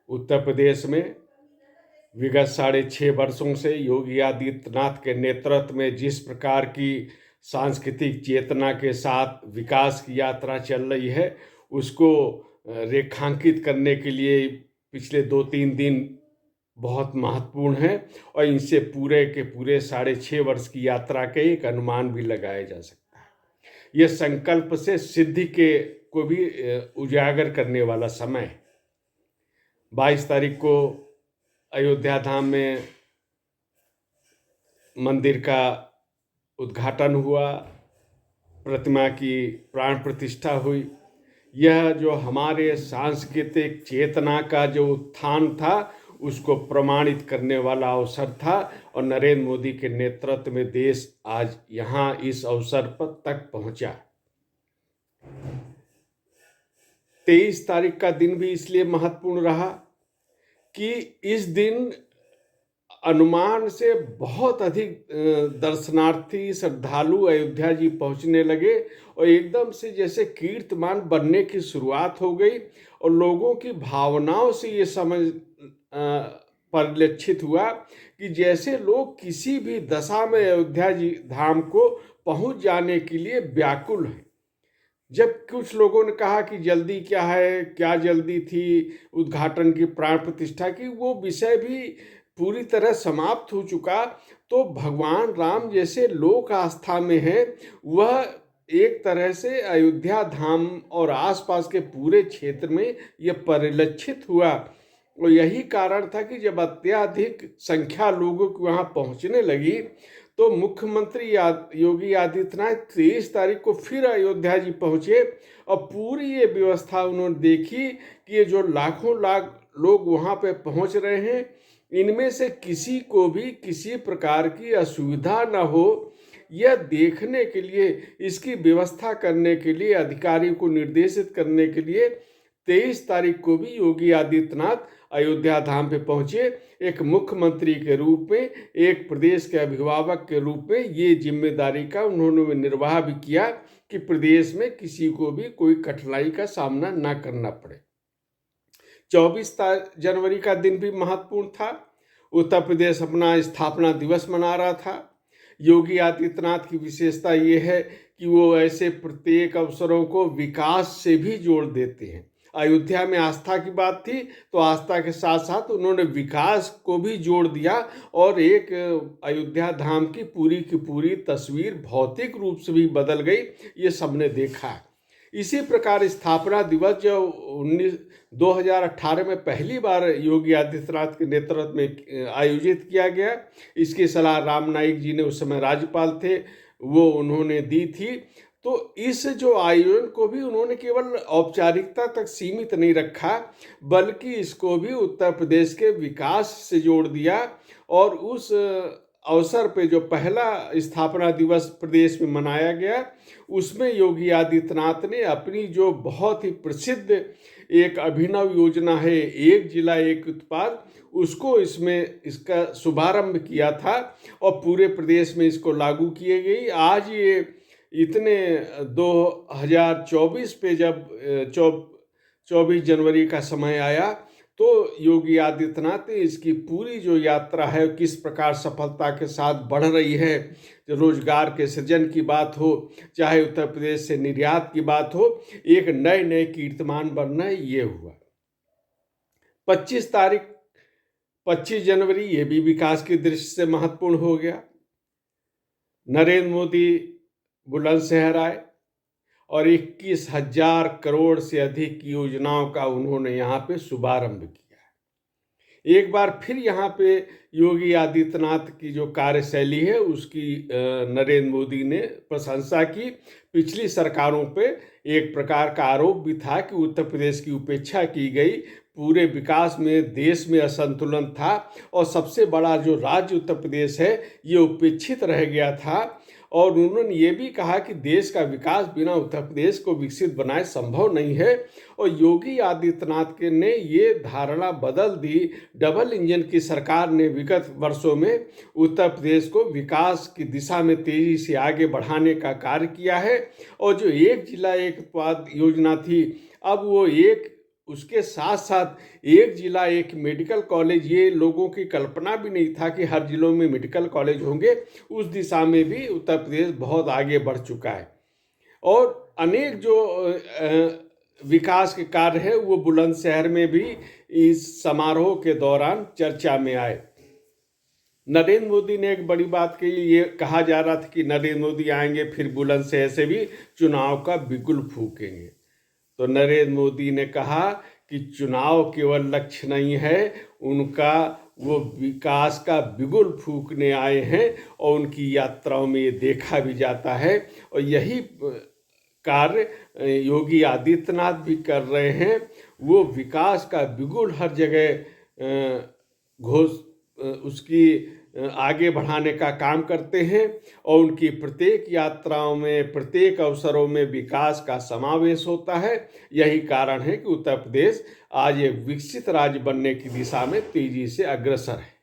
उत्तर प्रदेश में विगत 6.5 वर्षों से योगी आदित्यनाथ के नेतृत्व में जिस प्रकार की सांस्कृतिक चेतना के साथ विकास की यात्रा चल रही है, उसको रेखांकित करने के लिए पिछले 2-3 दिन बहुत महत्वपूर्ण है और इनसे पूरे के पूरे 6.5 वर्ष की यात्रा के एक अनुमान भी लगाया जा सकता है। यह संकल्प से सिद्धि के को भी उजागर करने वाला समय है। 22 तारीख को अयोध्या धाम में मंदिर का उद्घाटन हुआ, प्रतिमा की प्राण प्रतिष्ठा हुई। यह जो हमारे सांस्कृतिक चेतना का जो उत्थान था, उसको प्रमाणित करने वाला अवसर था और नरेंद्र मोदी के नेतृत्व में देश आज यहाँ इस अवसर पर तक पहुँचा। 23 तारीख का दिन भी इसलिए महत्वपूर्ण रहा कि इस दिन अनुमान से बहुत अधिक दर्शनार्थी श्रद्धालु अयोध्या जी पहुंचने लगे और एकदम से जैसे कीर्तिमान बनने की शुरुआत हो गई और लोगों की भावनाओं से ये समझ परिलक्षित हुआ कि जैसे लोग किसी भी दशा में अयोध्या जी धाम को पहुंच जाने के लिए व्याकुल हैं। जब कुछ लोगों ने कहा कि जल्दी क्या है, क्या जल्दी थी उद्घाटन की, प्राण प्रतिष्ठा की, वो विषय भी पूरी तरह समाप्त हो चुका। तो भगवान राम जैसे लोक आस्था में है, वह एक तरह से अयोध्या धाम और आसपास के पूरे क्षेत्र में यह परिलक्षित हुआ और यही कारण था कि जब अत्यधिक संख्या लोगों को वहाँ पहुँचने लगी तो मुख्यमंत्री योगी आदित्यनाथ 23 तारीख को फिर अयोध्या जी पहुँचे और पूरी ये व्यवस्था उन्होंने देखी कि ये जो लाखों लाख लोग वहाँ पे पहुँच रहे हैं, इनमें से किसी को भी किसी प्रकार की असुविधा न हो, यह देखने के लिए, इसकी व्यवस्था करने के लिए, अधिकारी को निर्देशित करने के लिए 23 तारीख को भी योगी आदित्यनाथ अयोध्या धाम पे पहुंचे। एक मुख्यमंत्री के रूप में, एक प्रदेश के अभिभावक के रूप में ये जिम्मेदारी का उन्होंने निर्वाह भी किया कि प्रदेश में किसी को भी कोई कठिनाई का सामना ना करना पड़े। 24 जनवरी का दिन भी महत्वपूर्ण था। उत्तर प्रदेश अपना स्थापना दिवस मना रहा था। योगी आदित्यनाथ की विशेषता ये है कि वो ऐसे प्रत्येक अवसरों को विकास से भी जोड़ देते हैं। अयोध्या में आस्था की बात थी तो आस्था के साथ साथ उन्होंने विकास को भी जोड़ दिया और एक अयोध्या धाम की पूरी तस्वीर भौतिक रूप से भी बदल गई, ये सबने देखा। इसी प्रकार स्थापना दिवस जो 2018 में पहली बार योगी आदित्यनाथ के नेतृत्व में आयोजित किया गया, इसकी सलाह राम नाईक जी ने उस समय राज्यपाल थे, वो उन्होंने दी थी। तो इस जो आयोजन को भी उन्होंने केवल औपचारिकता तक सीमित नहीं रखा, बल्कि इसको भी उत्तर प्रदेश के विकास से जोड़ दिया और उस अवसर पे जो पहला स्थापना दिवस प्रदेश में मनाया गया, उसमें योगी आदित्यनाथ ने अपनी जो बहुत ही प्रसिद्ध एक अभिनव योजना है, एक जिला एक उत्पाद, उसको इसका शुभारंभ किया था और पूरे प्रदेश में इसको लागू किए गई। आज ये इतने 2024 पे जब 24 जनवरी का समय आया तो योगी आदित्यनाथ ने इसकी पूरी जो यात्रा है, किस प्रकार सफलता के साथ बढ़ रही है, जो रोजगार के सृजन की बात हो, चाहे उत्तर प्रदेश से निर्यात की बात हो, एक नए कीर्तिमान बनना ये हुआ। 25 जनवरी ये भी विकास की दृष्टि से महत्वपूर्ण हो गया। नरेंद्र मोदी बुलंदशहर आए और 21,000 करोड़ से अधिक की योजनाओं का उन्होंने यहाँ पे शुभारंभ किया। एक बार फिर यहाँ पे योगी आदित्यनाथ की जो कार्यशैली है उसकी नरेंद्र मोदी ने प्रशंसा की। पिछली सरकारों पे एक प्रकार का आरोप भी था कि उत्तर प्रदेश की उपेक्षा की गई, पूरे विकास में देश में असंतुलन था और सबसे बड़ा जो राज्य उत्तर प्रदेश है ये उपेक्षित रह गया था और उन्होंने ये भी कहा कि देश का विकास बिना उत्तर प्रदेश को विकसित बनाए संभव नहीं है। और योगी आदित्यनाथ ने ये धारणा बदल दी। डबल इंजन की सरकार ने विगत वर्षों में उत्तर प्रदेश को विकास की दिशा में तेजी से आगे बढ़ाने का कार्य किया है। और जो एक जिला एक उत्पाद योजना थी, अब वो उसके साथ साथ एक जिला एक मेडिकल कॉलेज, ये लोगों की कल्पना भी नहीं था कि हर जिलों में मेडिकल कॉलेज होंगे। उस दिशा में भी उत्तर प्रदेश बहुत आगे बढ़ चुका है। और अनेक जो विकास के कार्य है वो बुलंदशहर में भी इस समारोह के दौरान चर्चा में आए। नरेंद्र मोदी ने एक बड़ी बात कही, ये कहा जा रहा था कि नरेंद्र मोदी आएंगे फिर बुलंदशहर से भी चुनाव का बिगुल फूकेंगे। तो नरेंद्र मोदी ने कहा कि चुनाव केवल लक्ष्य नहीं है, उनका वो विकास का बिगुल फूकने आए हैं और उनकी यात्राओं में ये देखा भी जाता है। और यही कार्य योगी आदित्यनाथ भी कर रहे हैं। वो विकास का बिगुल हर जगह उसकी आगे बढ़ाने का काम करते हैं और उनकी प्रत्येक यात्राओं में, प्रत्येक अवसरों में विकास का समावेश होता है। यही कारण है कि उत्तर प्रदेश आज एक विकसित राज्य बनने की दिशा में तेजी से अग्रसर है।